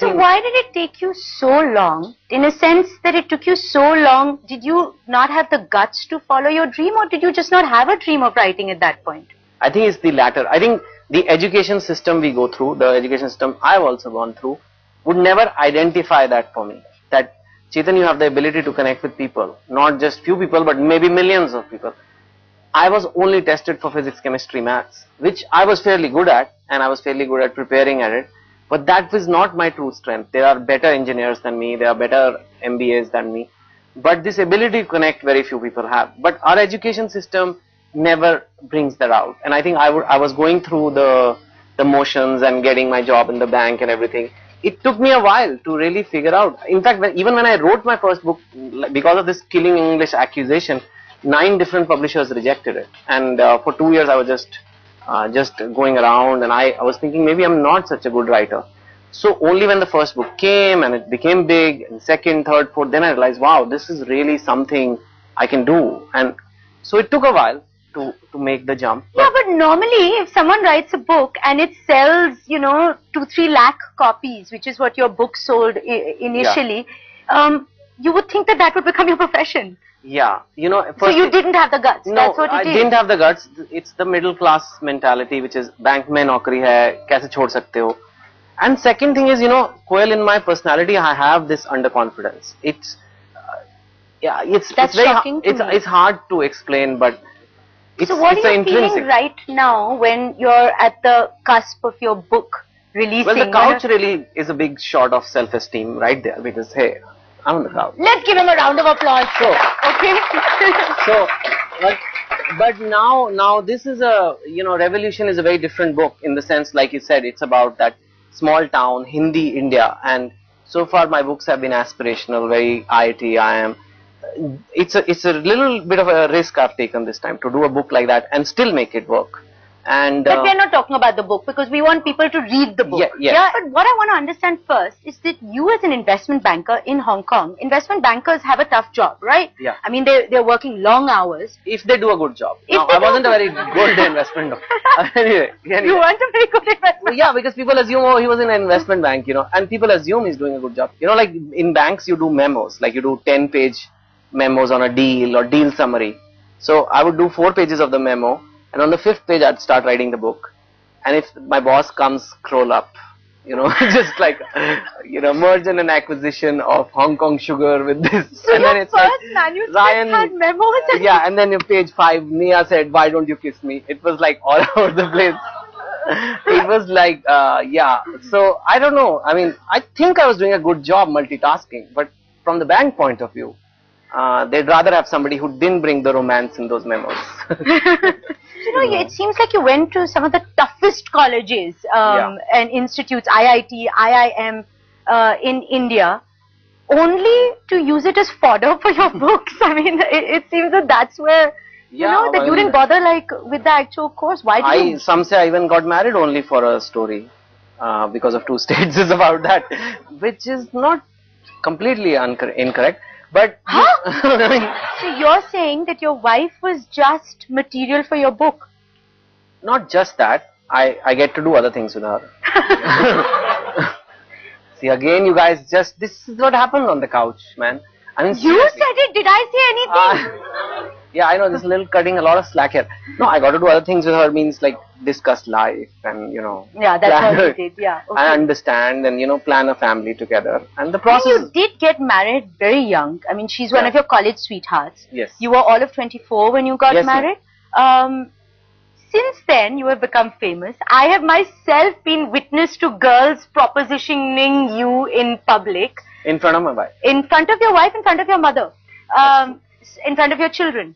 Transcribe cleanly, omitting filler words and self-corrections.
So why did it take you so long? In a sense that it took you so long, did you not have the guts to follow your dream, or did you just not have a dream of writing at that point? I think it's the latter. I think the education system we go through, the education system I've also gone through, would never identify that for me. That, Chetan, you have the ability to connect with people, not just few people, but maybe millions of people. I was only tested for physics, chemistry, maths, which I was fairly good at, and I was fairly good at preparing at it. But that was not my true strength. There are better engineers than me, there are better MBAs than me. But this ability to connect, very few people have. But our education system never brings that out. And I think I was going through the motions and getting my job in the bank and everything. It took me a while to really figure out. In fact, even when I wrote my first book, because of this killing English accusation, 9 different publishers rejected it. And for 2 years I was just going around, and I was thinking maybe I'm not such a good writer. So only when the first book came and it became big, and second, third, fourth, then I realized, wow, this is really something I can do. And so it took a while to make the jump. Yeah, but normally if someone writes a book and it sells, 2-3 lakh copies, which is what your book sold initially, you would think that that would become your profession. Yeah, so you didn't have the guts. No, that's what it is. I didn't have the guts. It's the middle class mentality, which is bank mein naukri hai, kaise chhod sakte ho. And second thing is, Koel, in my personality, I have this underconfidence. It's hard to explain, but it's so what it's are you intrinsic. feeling right now when you're at the cusp of your book releasing? Well, the couch really is a big shot of self-esteem right there, because hey, I'm on the couch. Let's give him a round of applause. So, okay. So, but now this is a, Revolution is a very different book, in the sense, like you said, it's about that small town, Hindi India, and so far my books have been aspirational, very IIT, IIM. It's a little bit of a risk I've taken this time to do a book like that and still make it work. And but we're not talking about the book, because we want people to read the book. Yeah. But what I want to understand first is that you, as an investment banker in Hong Kong, investment bankers have a tough job, right? Yeah. I mean, they're working long hours. If they do a good job. Now, I wasn't a very good investment banker. Anyway. You weren't a very good investment. Well, yeah, because people assume, oh, he was in an investment bank, and people assume he's doing a good job. Like in banks, you do memos, like you do 10-page memos on a deal or deal summary. So I would do 4 pages of the memo. And on the 5th page, I'd start writing the book. And if my boss comes, scroll up, just like, merger and acquisition of Hong Kong Sugar with this. So and your then it's first like, manuscript Ryan, had memos? Yeah, and then in page 5, Nia said, why don't you kiss me? It was like all over the place. It was like, yeah. So I don't know. I mean, I think I was doing a good job multitasking. But from the bank point of view, they'd rather have somebody who didn't bring the romance in those memos. It seems like you went to some of the toughest colleges and institutes, IIT, IIM in India, only to use it as fodder for your books. I mean, it seems that that's where, that you didn't bother with the actual course. Why did you? Some say I even got married only for a story, because of 2 stages about that, which is not completely incorrect. But so you're saying that your wife was just material for your book? Not just that. I get to do other things with her. See, again, you guys, this is what happened on the couch, man. I mean, you said it. Did I say anything? Yeah, I know, this is cutting a lot of slack here. No, I got to do other things with her, means like discuss life and, Yeah, that's how you did, yeah. Okay. And understand and, plan a family together. And the process... And you did get married very young. I mean, she's one of your college sweethearts. Yes. You were all of 24 when you got married. Since then, you have become famous. I have myself been witness to girls propositioning you in public. In front of my wife. In front of your wife, in front of your mother. In front of your children.